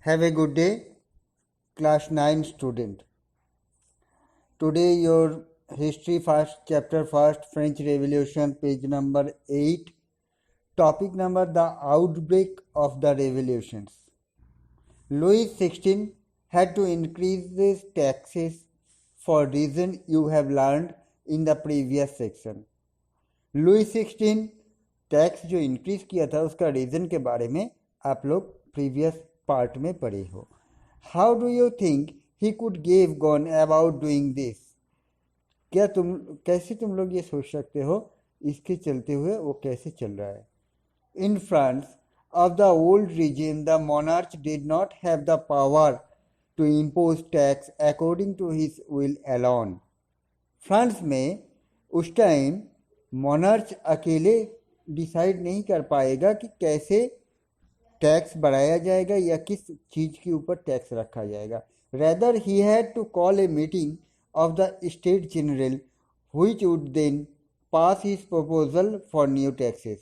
Have a good day, class 9 student. Today your history first, chapter first, French Revolution, page number 8. Topic number the outbreak of the revolutions. Louis XVI had to increase his taxes for reason you have learned in the previous section. Louis 16 tax जो increase किया था उसका reason के बारे में आप लोग previous part में पढ़े हो. How do you think he could gave gone about doing this. कैसे तुम लोग ये सोच सकते हो इसके चलते हुए वो कैसे चल रहा है. In France of the old regime, the monarch did not have the power to impose tax according to his will alone. France में उस टाइम मोनार्च अकेले डिसाइड नहीं कर पाएगा कि कैसे टैक्स बढ़ाया जाएगा या किस चीज़ के ऊपर टैक्स रखा जाएगा. Rather he had to call a meeting of the state general which would then pass his proposal for new taxes.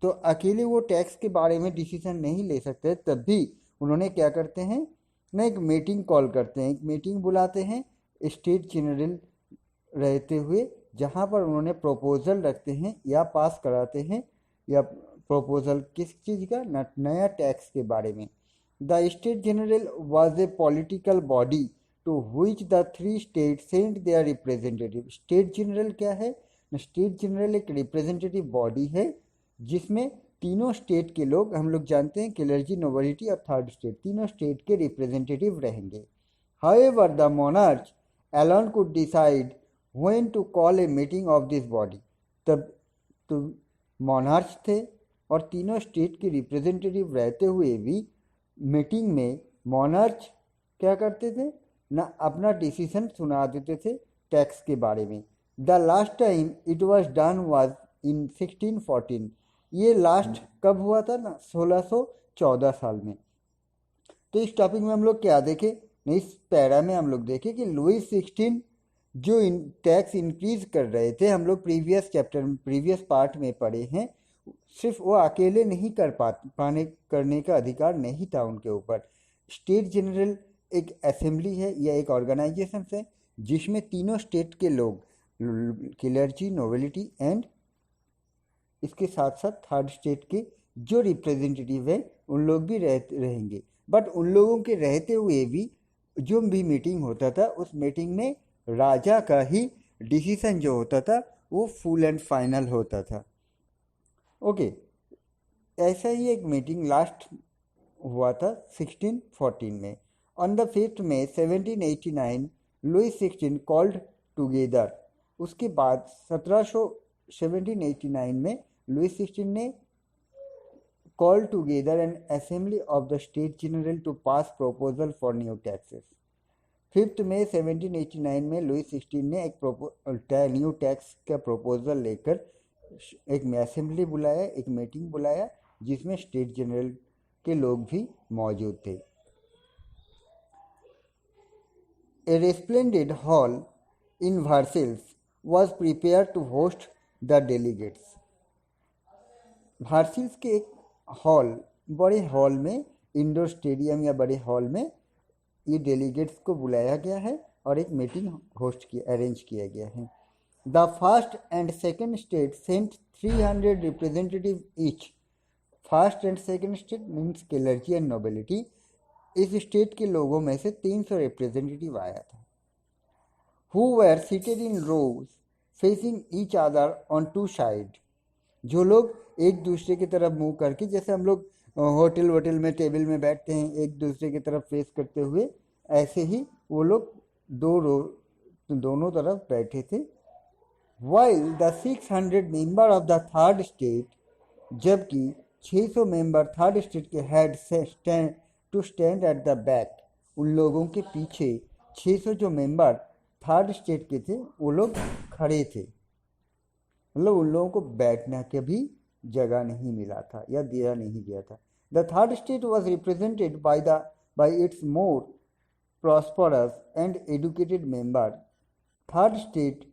तो अकेले वो टैक्स के बारे में डिसीजन नहीं ले सकते, तब भी उन्होंने क्या करते हैं ना, एक मीटिंग कॉल करते हैं, एक मीटिंग बुलाते हैं स्टेट जनरल रहते हुए, जहाँ पर उन्होंने प्रपोजल रखते हैं या पास कराते हैं या प्रपोजल किस चीज़ का, नया टैक्स के बारे में. The state general was a political body to which the 3 state sent their representative. State general क्या है? स्टेट जनरल एक रिप्रेजेंटेटिव बॉडी है जिसमें तीनों स्टेट के लोग, हम लोग जानते हैं क्लर्जी, नोबिलिटी और थर्ड स्टेट, तीनों स्टेट के रिप्रेजेंटेटिव रहेंगे. However the monarch alone could decide when to call a meeting of this body. तब तो मोनार्च थे और तीनों स्टेट के रिप्रेजेंटेटिव रहते हुए भी मीटिंग में मोनार्च क्या करते थे ना, अपना डिसीजन सुना देते थे टैक्स के बारे में. The last time it was done was in 1614. ये लास्ट कब हुआ था ना, 1614 साल में. तो इस टॉपिक में हम लोग क्या देखें, इस पैरा में हम लोग देखें कि लुई 16 जो टैक्स इंक्रीज कर रहे थे, हम लोग प्रीवियस चैप्टर में प्रीवियस पार्ट में पढ़े हैं, सिर्फ वो अकेले नहीं पाने करने का अधिकार नहीं था उनके ऊपर. स्टेट जनरल एक असेंबली है या एक ऑर्गेनाइजेशन है जिसमें तीनों स्टेट के लोग, क्लर्जी, नोबिलिटी एंड इसके साथ साथ थर्ड स्टेट के जो रिप्रेजेंटेटिव है उन लोग भी रहेंगे. बट उन लोगों के रहते हुए भी जो भी मीटिंग होता था उस मीटिंग में राजा का ही डिसीजन जो होता था वो फुल एंड फाइनल होता था. ओके, ऐसा ही एक मीटिंग लास्ट हुआ था 1614 में. On the 5th May 1789 Louis 16 called together. उसके बाद 1789 में लुई 16 ने call together an assembly of the state general to pass proposal for new taxes. 5th May 1789 में लुई 16 ने एक न्यू टैक्स का प्रपोजल लेकर एक असेंबली बुलाया, एक मीटिंग बुलाया जिसमें स्टेट जनरल के लोग भी मौजूद थे. A resplendent hall in Versailles was prepared to host the delegates. Versailles के एक हॉल, बड़े हॉल में, इंडोर स्टेडियम या बड़े हॉल में ये डेलीगेट्स को बुलाया गया है और एक मीटिंग अरेंज किया गया है. The first and second state sent 300 representative each. First and second state means clergy and nobility, इस स्टेट के लोगों में से 300 रिप्रेजेंटेटिव आया था. who were seated in rows facing each other on 2 sides. जो लोग एक दूसरे की तरफ मुंह करके, जैसे हम लोग होटल में टेबल में बैठते हैं एक दूसरे की तरफ फेस करते हुए, ऐसे ही वो लोग दोनों तरफ बैठे थे. while the 600 member of the third state, जबकि 600 मेंबर थर्ड स्टेट के had to stand at the back. उन लोगों के पीछे 600 जो मेंबर थर्ड स्टेट के थे वो लोग खड़े थे, मतलब उन लोगों को बैठने के भी जगह नहीं मिला था या दिया नहीं गया था. The third state was represented by it's more prosperous and educated member. Third state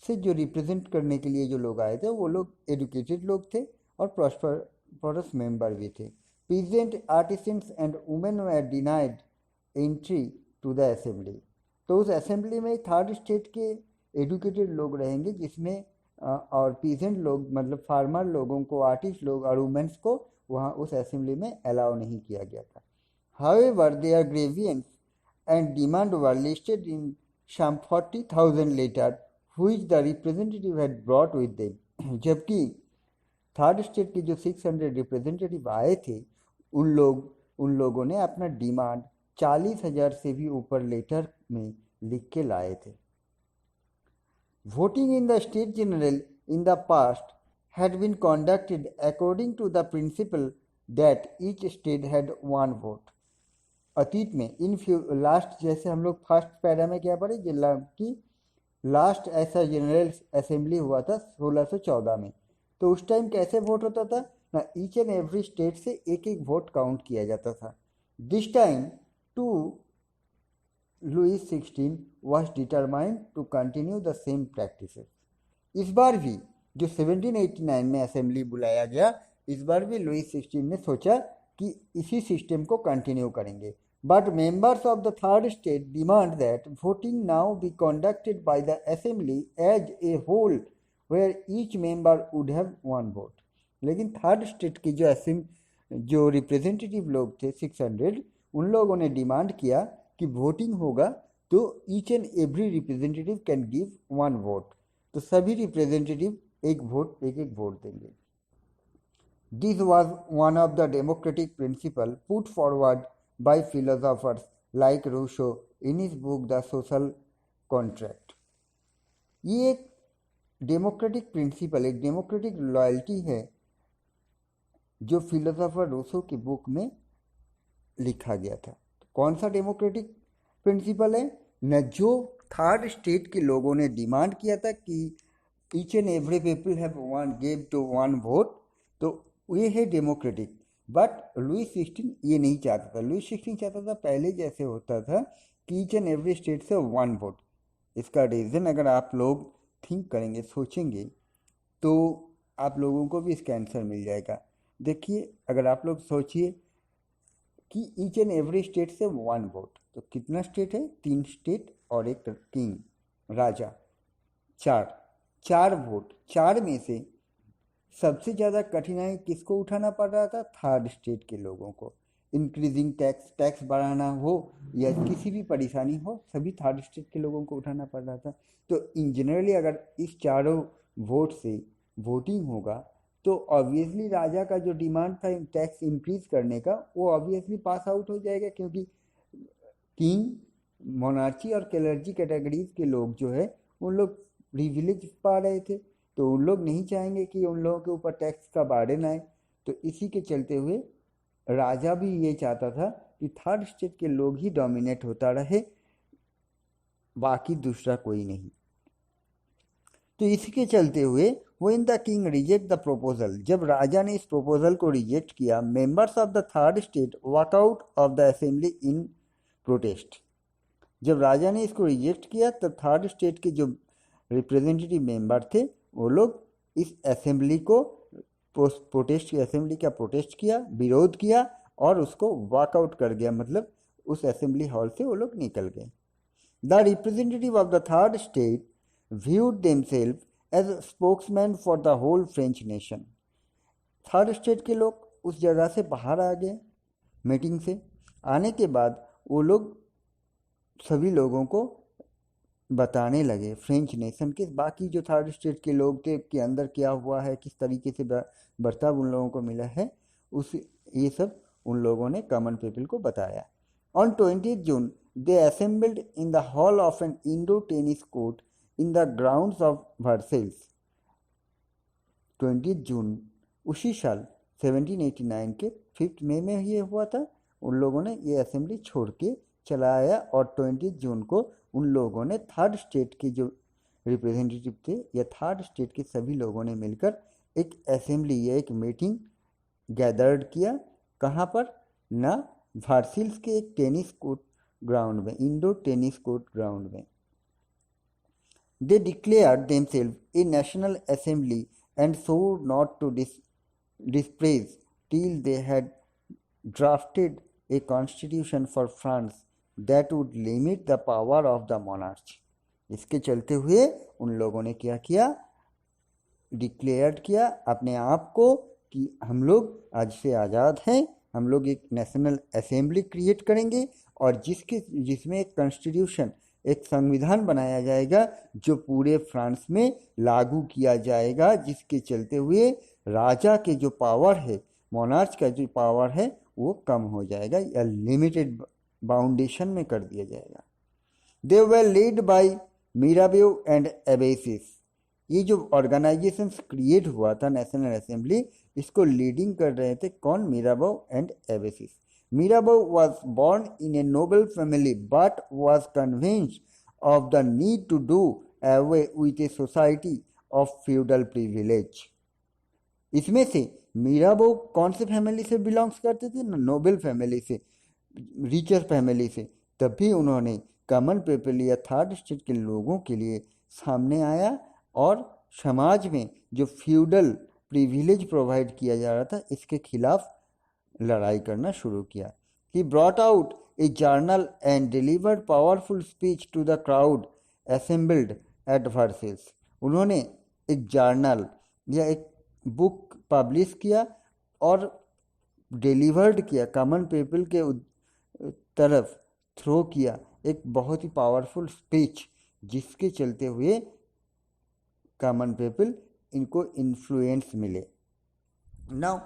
से जो रिप्रेजेंट करने के लिए जो लोग आए थे वो लोग एडुकेटेड लोग थे और प्रॉस्परस मेंबर भी थे. peasant artisans and women were denied entry to the assembly. तो उस असेंबली में थर्ड स्टेट के एडुकेटेड लोग रहेंगे, जिसमें और पीजेंट लोग मतलब फार्मर लोगों को, आर्टिस्ट लोग और वुमेन्स को वहाँ उस असेंबली में अलाउ नहीं किया गया था. However, their grievance and demand were listed in some 40,000 letter which the representative had brought with them. जबकि थर्ड स्टेट के जो 600 रिप्रेजेंटेटिव आए थे, उन लोगों ने अपना डिमांड 40,000 से भी ऊपर लेटर में लिख के लाए थे. Voting in the state general in the past had been conducted according to the principle that each state had one vote. अतीत में इन लास्ट, जैसे हम लोग फर्स्ट पैरा में क्या पढ़े कि लास्ट ऐसा जनरल असेंबली हुआ था 1614 में, तो उस टाइम कैसे वोट होता था ना, ईच एंड एवरी स्टेट से एक एक वोट काउंट किया जाता था. This time to Louis 16 was determined to continue the same practices. इस बार भी जो 1789 में असेंबली बुलाया गया, इस बार भी लुईस 16 ने सोचा कि इसी सिस्टम को कंटिन्यू करेंगे. But members of the third state demand that voting now be conducted by the assembly as a whole where each member would have one vote. लेकिन थर्ड स्टेट के जो रिप्रेजेंटेटिव लोग थे 600, उन लोगों ने डिमांड किया कि वोटिंग होगा तो each and every representative can give one vote, तो सभी रिप्रेजेंटेटिव एक वोट देंगे. This was one of the democratic principles put forward by philosophers like Rousseau in his book The Social Contract. ये एक डेमोक्रेटिक प्रिंसिपल, एक democratic loyalty है जो philosopher Rousseau की बुक में लिखा गया था. कौन सा डेमोक्रेटिक प्रिंसिपल है न, जो थर्ड स्टेट के लोगों ने डिमांड किया था कि each and every people have one give to one vote, तो ये है डेमोक्रेटिक. बट लुईस 16 ये नहीं चाहता था. लुईस 16 चाहता था पहले जैसे होता था कि ईच एंड एवरी स्टेट से वन वोट. इसका रीज़न अगर आप लोग थिंक करेंगे, सोचेंगे, तो आप लोगों को भी इसका आंसर मिल जाएगा. देखिए, अगर आप लोग सोचिए कि ईच एंड एवरी स्टेट से वन वोट, तो कितना स्टेट है? 3 स्टेट और एक किंग, राजा, 4 वोट. 4 में से सबसे ज़्यादा कठिनाई किसको उठाना पड़ रहा था? थर्ड स्टेट के लोगों को. इंक्रीजिंग टैक्स बढ़ाना हो या किसी भी परेशानी हो, सभी थर्ड स्टेट के लोगों को उठाना पड़ रहा था. तो इन जनरली अगर इस चारों वोट से वोटिंग होगा तो ऑब्वियसली राजा का जो डिमांड था टैक्स इंक्रीज करने का, वो ऑब्वियसली पास आउट हो जाएगा, क्योंकि किंग, मोनार्ची और क्लर्जी कैटेगरीज के लोग जो है उन लोग प्रिविलेज पा रहे थे, तो उन लोग नहीं चाहेंगे कि उन लोगों के ऊपर टैक्स का बर्डन आए. तो इसी के चलते हुए राजा भी ये चाहता था कि थर्ड स्टेट के लोग ही डोमिनेट होता रहे, बाकी दूसरा कोई नहीं. तो इसी के चलते हुए when the king reject the proposal, जब राजा ने इस प्रपोजल को रिजेक्ट किया, members of the third state walk out of the assembly in protest. जब राजा ने इसको रिजेक्ट किया तो थर्ड स्टेट के जो रिप्रेजेंटेटिव मेंबर थे वो लोग इस असेंबली को प्रोटेस्ट, असेंबली का प्रोटेस्ट किया, विरोध किया और उसको वॉकआउट कर गया, मतलब उस असेंबली हॉल से वो लोग निकल गए. The representative of the third state viewed themselves as a spokesman for the whole French nation. Third state के लोग उस जगह से बाहर आ गए. मीटिंग से आने के बाद वो लोग सभी लोगों को बताने लगे, फ्रेंच नेशन के बाकी जो थर्ड स्टेट के लोग थे कि अंदर क्या हुआ है, किस तरीके से बर्ताव उन लोगों को मिला है, उस ये सब उन लोगों ने कॉमन पीपल को बताया. On 20 June they assembled in the hall of an indoor tennis court in the grounds of Versailles. 20 जून उसी साल 1789 के 5 मई में ये हुआ था. उन लोगों ने ये असेंबली छोड़ के चला आया और 20 जून को उन लोगों ने थर्ड स्टेट के जो रिप्रेजेंटेटिव थे या थर्ड स्टेट के सभी लोगों ने मिलकर एक असेंबली या एक मीटिंग गैदर्ड किया. कहाँ पर? ना, वर्सेल्स के एक टेनिस कोर्ट ग्राउंड में, इंडोर टेनिस कोर्ट ग्राउंड में. They declared themselves a national assembly and swore not to dispraise till they had drafted a constitution for France that would limit the power of the monarch. इसके चलते हुए उन लोगों ने क्या किया, declare किया अपने आप को कि हम लोग आज से आज़ाद हैं, हम लोग एक नेशनल असेंबली क्रिएट करेंगे और जिसमें एक कॉन्स्टिट्यूशन, एक संविधान बनाया जाएगा जो पूरे फ्रांस में लागू किया जाएगा, जिसके चलते हुए राजा के जो पावर है, मोनार्च का जो पावर है वो कम हो जाएगा या लिमिटेड बाउंडेशन में कर दिया जाएगा। दे वर लीड बाय मिराबेउ एंड एबेसिस। ये जो ऑर्गेनाइजेशन क्रिएट हुआ था नेशनल असेंबली, इसको लीडिंग कर रहे थे कौन, मिराबेउ and एबेसिस। Mirabeau was born in a noble family but was convinced of the need to do away with a society of feudal privilege. इसमें से मीराबो कौन से फैमिली से बिलोंग्स करते थे, नोबल फैमिली से, रिचर फैमिली से। तभी उन्होंने कॉमन पीपल या थर्ड स्टेट के लोगों के लिए सामने आया और समाज में जो फ्यूडल प्रिविलेज प्रोवाइड किया जा रहा था इसके खिलाफ लड़ाई करना शुरू किया। He brought out a journal and delivered powerful speech to the crowd assembled at Versailles. उन्होंने एक जर्नल या एक बुक पब्लिश किया और डिलीवर्ड किया, कॉमन पीपल के तरफ थ्रो किया एक बहुत ही पावरफुल स्पीच, जिसके चलते हुए कॉमन पीपल इनको इन्फ्लुएंस मिले। Now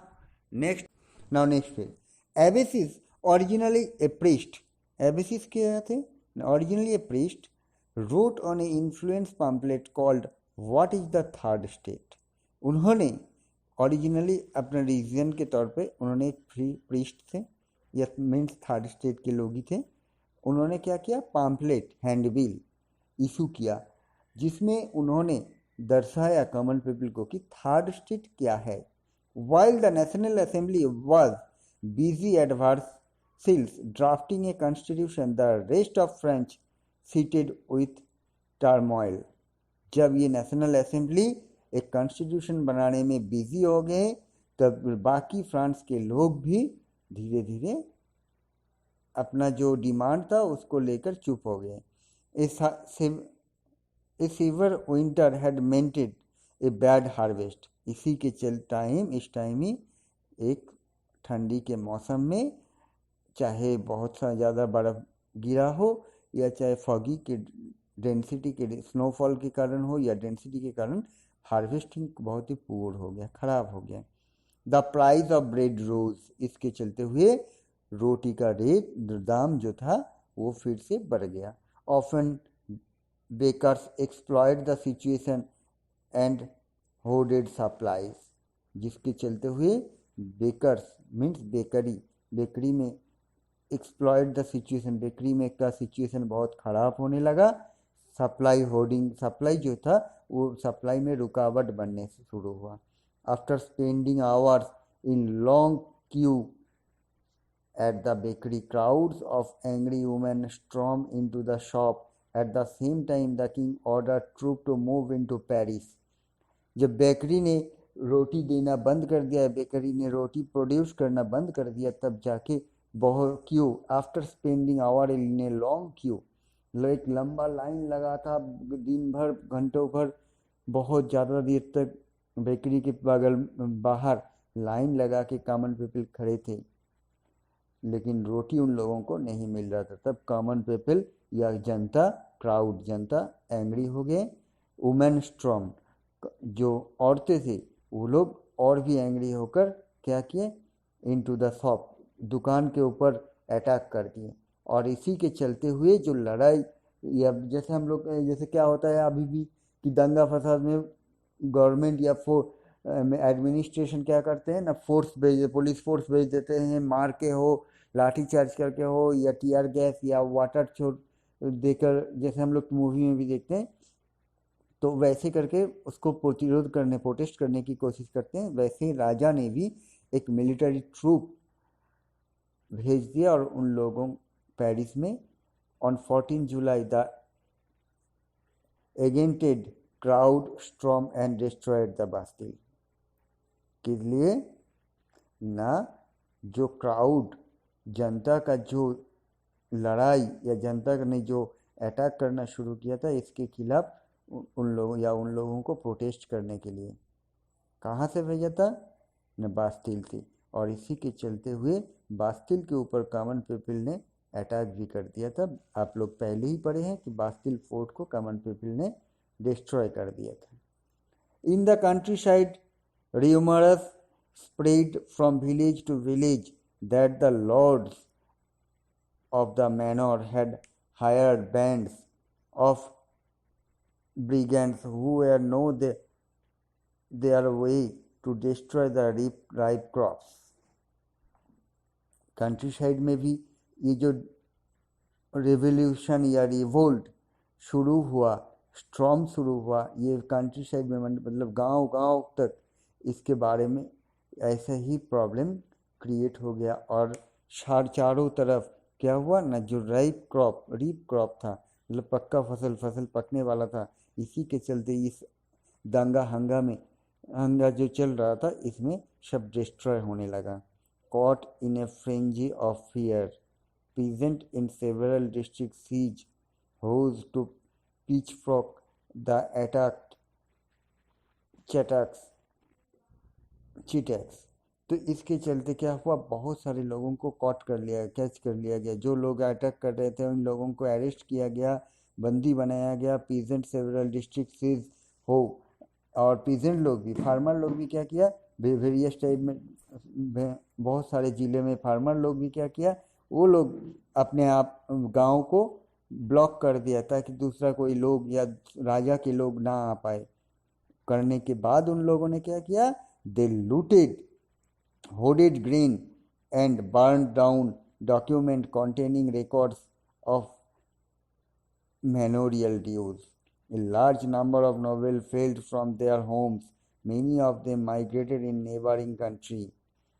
next page. Abbes originally a priest, abbes क्या थे, originally a priest, wrote on an influence pamphlet called What is the Third State. उन्होंने ओरिजिनली अपने रीजन के तौर पे उन्होंने एक प्रीस्ट थे या मीन्स थर्ड स्टेट के लोग ही थे। उन्होंने क्या किया, पैम्फलेट हैंडबिल इशू किया जिसमें उन्होंने दर्शाया कॉमन पीपल को कि थर्ड स्टेट क्या है। While the National Assembly was busy at Versailles drafting a constitution, the rest of France seated with turmoil. जब ये नेशनल असेंबली एक कॉन्स्टिट्यूशन बनाने में बिजी हो गए तब बाकी फ्रांस के लोग भी धीरे धीरे अपना जो डिमांड था उसको लेकर चुप हो गए। A severe winter had meant a bad harvest. इसी के इस टाइम ही एक ठंडी के मौसम में चाहे बहुत सा ज़्यादा बर्फ़ गिरा हो या चाहे फॉगी के डेंसिटी के स्नोफॉल के कारण हो या डेंसिटी के कारण हार्वेस्टिंग बहुत ही पुअर हो गया, ख़राब हो गया। द प्राइस ऑफ ब्रेड रोज, इसके चलते हुए रोटी का रेट दाम जो था वो फिर से बढ़ गया। Often bakers exploit the situation and hoarded supplies, जिसके चलते हुए बेकर्स मीन्स बेकरी में एक्सप्लॉयट द सिचुएशन, बेकरी में का सिचुएशन बहुत ख़राब होने लगा। सप्लाई जो था वो सप्लाई में रुकावट बनने से शुरू हुआ। After spending hours in long queue at the bakery, crowds of angry women storm into the shop. At the same time the king order troop to move into Paris. जब बेकरी ने रोटी देना बंद कर दिया, बेकरी ने रोटी produce करना बंद कर दिया, तब जाके बहुत queue, after spending hour in a long queue, एक लंबा लाइन लगा था, दिन भर घंटों भर बहुत ज़्यादा देर तक बेकरी के बाहर लाइन लगा के कॉमन पीपल खड़े थे, लेकिन रोटी उन लोगों को नहीं मिल रहा था। तब कॉमन पीपल या जनता, क्राउड जनता एंग्री हो गए। वुमेन स्ट्रॉम, जो औरतें थी वो लोग और भी एंग्री होकर क्या किए, इनटू द शॉप, दुकान के ऊपर अटैक कर दिए। और इसी के चलते हुए जो लड़ाई या जैसे हम लोग जैसे क्या होता है अभी भी कि दंगा फसाद में गवर्नमेंट या एडमिनिस्ट्रेशन क्या करते हैं ना, पुलिस फोर्स भेज देते हैं, मार के हो, लाठी चार्ज करके हो, या टीयर गैस या वाटर छोड़ देकर, जैसे हम लोग मूवी में भी देखते हैं। तो वैसे करके उसको प्रोटेस्ट करने की कोशिश करते हैं। वैसे राजा ने भी एक मिलिट्री ट्रूप भेज दिया और उन लोगों पेरिस में ऑन 14 जुलाई द एगेंटेड crowd stormed and destroyed the Bastille. किस लिए ना, जो क्राउड, जनता का जो लड़ाई या जनता ने जो अटैक करना शुरू किया था, इसके खिलाफ उन लोगों को प्रोटेस्ट करने के लिए कहाँ से भेजा था न बास्तिल से। और इसी के चलते हुए बास्तिल के ऊपर कॉमन पीपल ने अटैक भी कर दिया था। आप लोग पहले ही पढ़े हैं कि बास्तिल फोर्ट को कॉमन पीपल ने डिस्ट्रॉय कर दिया था। In the country side rumors spread from village to village that the lords of the manor had hired bands of brigands who were know their way to destroy the ripe crops। Country side में भी ये जो revolution या revolt शुरू हुआ, storm शुरू हुआ, ये कंट्री साइड में मतलब गांव गांव तक इसके बारे में ऐसा ही प्रॉब्लम क्रिएट हो गया। और चारों तरफ क्या हुआ ना, जो रीप क्रॉप था, मतलब पक्का फसल पकने वाला था, इसी के चलते इस दंगा हंगा जो चल रहा था, इसमें सब डिस्ट्रॉय होने लगा। Caught in a frenzy of fear, peasants in several districts seized hoes to pitchfork the attack chateaux. तो इसके चलते क्या हुआ, बहुत सारे लोगों को कैच कर लिया गया। जो लोग अटैक कर रहे थे उन लोगों को अरेस्ट किया गया, बंदी बनाया गया। पीजेंट सेवरल डिस्ट्रिक्ट सीज हो, और पीजेंट लोग भी, फार्मर लोग भी क्या किया, वेरियस टाइप में बहुत सारे ज़िले में फार्मर लोग भी क्या किया, वो लोग अपने आप गांव को ब्लॉक कर दिया ताकि दूसरा कोई लोग या राजा के लोग ना आ पाए। करने के बाद उन लोगों ने क्या किया, दे looted hoarded grain and burned down document containing records of manorial dues। A large number of nobles fled from their homes, many of them migrated in neighboring country।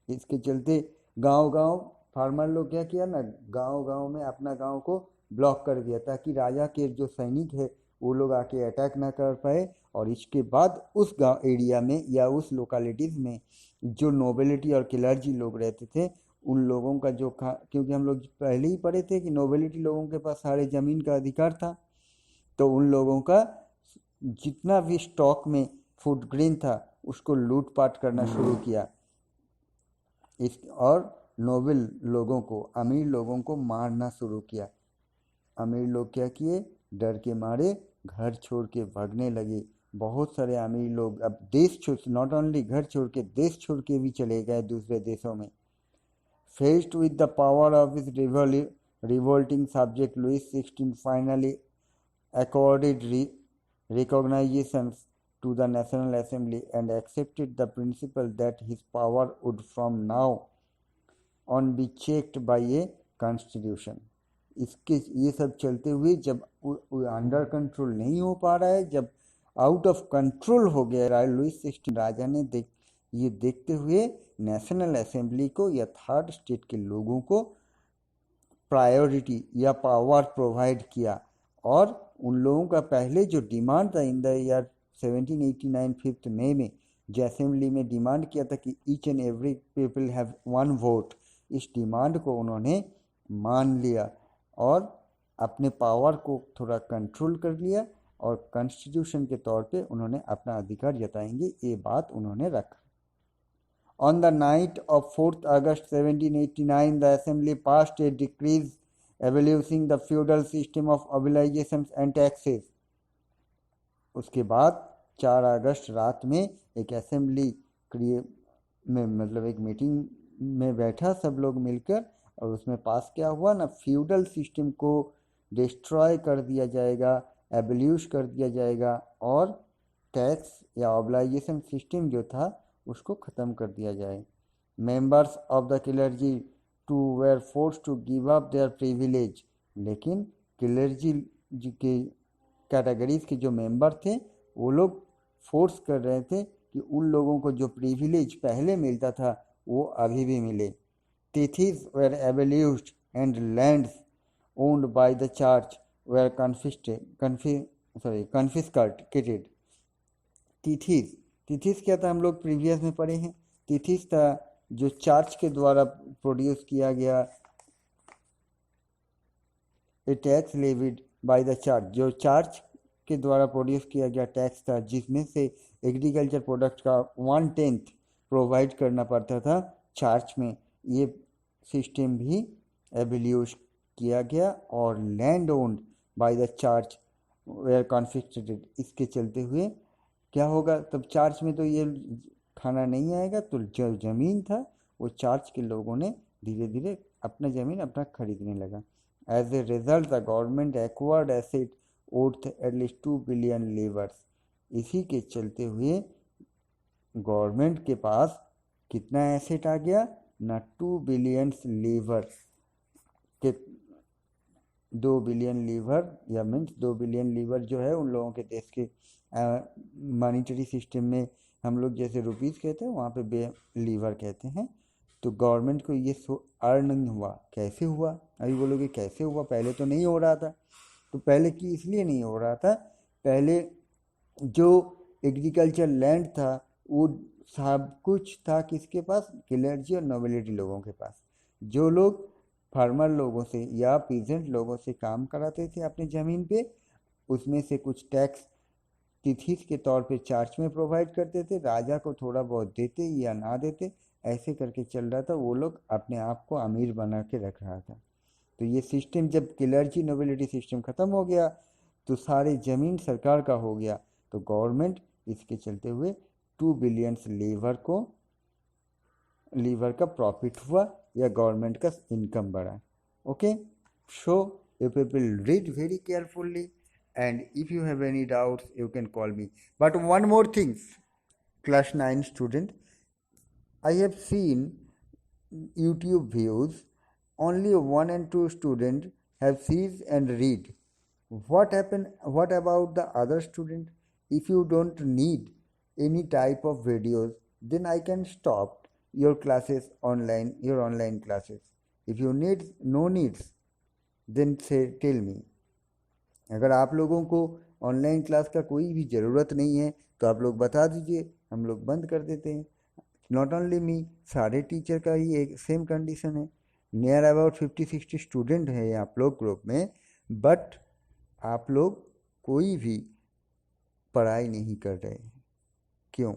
इसके चलते गांव गांव फार्मर लोग क्या किया ना, गांव गांव में अपना गांव को ब्लॉक कर दिया ताकि राजा के जो सैनिक है वो लोग आके अटैक ना कर पाए। और इसके बाद उस गांव एरिया में या उस लोकेलिटीज़ में जो नोबिलिटी और क्लर्जी लोग रहते थे, उन लोगों का जो क्योंकि हम लोग पहले ही पढ़े थे कि नोबिलिटी लोगों के पास सारे ज़मीन का अधिकार था, तो उन लोगों का जितना भी स्टॉक में फूड ग्रेन था उसको लूटपाट करना शुरू किया। और नोबल लोगों को, अमीर लोगों को मारना शुरू किया। अमीर लोग क्या किए, डर के मारे घर छोड़ के भागने लगे। बहुत सारे अमीर लोग अब देश छोड़, नॉट ओनली घर छोड़ के, देश छोड़ के भी चले गए दूसरे देशों में। Faced with the power of his revolting subject, Louis 16 finally accorded recognitions to the National Assembly and accepted the principle that his power would from now on be checked by a constitution। इसके ये सब चलते हुए जब under control नहीं हो पा रहा है, जब आउट ऑफ कंट्रोल हो गया, लुइस 16 राजा ने ये देखते हुए नेशनल असेंबली को या थर्ड स्टेट के लोगों को प्रायोरिटी या पावर प्रोवाइड किया। और उन लोगों का पहले जो डिमांड था इन द ईयर 1789 5 मई में जो असेंबली में डिमांड किया था कि each and every people have one vote, इस डिमांड को उन्होंने मान लिया और अपने पावर को थोड़ा कंट्रोल कर लिया और कॉन्स्टिट्यूशन के तौर पे उन्होंने अपना अधिकार जताएंगे, ये बात उन्होंने रखा। On the night of 4th August 1789, the Assembly passed a decree abolishing the feudal system of obligations and taxes। उसके बाद 4 अगस्त रात में एक असेंबली में मतलब एक मीटिंग में बैठा सब लोग मिलकर, और उसमें पास क्या हुआ ना, फ्यूडल सिस्टम को डिस्ट्रॉय कर दिया जाएगा, एबल्यूश कर दिया जाएगा और टैक्स या ऑब्लाइजेशन सिस्टम जो था उसको ख़त्म कर दिया जाए। Members of the clergy too were force to give up their privilege. लेकिन क्लर्जी के कैटेगरीज के जो मेंबर थे वो लोग फोर्स कर रहे थे कि उन लोगों को जो प्रिविलेज पहले मिलता था वो अभी भी मिले। Tithes were abolished and lands owned by the church were confiscated. Tithes क्या था, हम लोग प्रीवियस में पढ़े हैं। तिथिस था जो चर्च के द्वारा प्रोड्यूस किया गया a tax levied by the church, जो चार्ज के द्वारा प्रोड्यूस किया गया टैक्स था, जिसमें से एग्रीकल्चर प्रोडक्ट का 1/10 प्रोवाइड करना पड़ता था चार्ज में, ये सिस्टम भी एबोल्यूश किया गया और land owned by the charge were confiscated. इसके चलते हुए क्या होगा, तब चार्ज में तो ये खाना नहीं आएगा, तो जो ज़मीन था वो चार्ज के लोगों ने धीरे धीरे अपना ज़मीन अपना खरीदने लगा। As a result the government acquired asset worth at least 2 billion livres. इसी के चलते हुए गवर्नमेंट के पास कितना एसेट आ गया ना, 2 बिलियन लीवर के 2 बिलियन लीवर या मीन्स 2 बिलियन लीवर जो है उन लोगों के देश के मॉनिटरी सिस्टम में हम लोग जैसे रुपीज़ कहते हैं वहाँ पे लीवर कहते हैं। तो गवर्नमेंट को ये अर्निंग हुआ, कैसे हुआ? अभी बोलोगे कैसे हुआ, पहले तो नहीं हो रहा था। तो पहले की इसलिए नहीं हो रहा था, पहले जो एग्रीकल्चर लैंड था वो सब कुछ था किसके पास, क्लर्जी और नोबिलिटी लोगों के पास। जो लोग फार्मर लोगों से या पीजेंट लोगों से काम कराते थे अपनी ज़मीन पे, उसमें से कुछ टैक्स तिथिस के तौर पे चार्ज में प्रोवाइड करते थे, राजा को थोड़ा बहुत देते या ना देते, ऐसे करके चल रहा था। वो लोग अपने आप को अमीर बना के रख रहा था। तो ये सिस्टम जब क्लर्जी नोबिलिटी सिस्टम ख़त्म हो गया तो सारी ज़मीन सरकार का हो गया, तो गवर्नमेंट इसके चलते हुए 2 बिलियन लीवर का प्रॉफिट हुआ या गवर्नमेंट का इनकम बढ़ा। Okay, so you people read very carefully and if you have any doubts you can call me. But one more thing, class 9 student, I have seen YouTube views only 1 and 2 students have seen and read. What about the other student? If you don't need any type of videos, then I can stop your classes online, your online classes. If you need no needs, then say tell me. अगर आप लोगों को online class का कोई भी ज़रूरत नहीं है तो आप लोग बता दीजिए, हम लोग बंद कर देते हैं। नॉट ओनली मी, सारे टीचर का ही एक सेम कंडीशन है। नियर अबाउट 50-60 स्टूडेंट हैं आप लोग ग्रुप में, बट आप लोग कोई भी पढ़ाई नहीं कर रहे हैं। क्यों?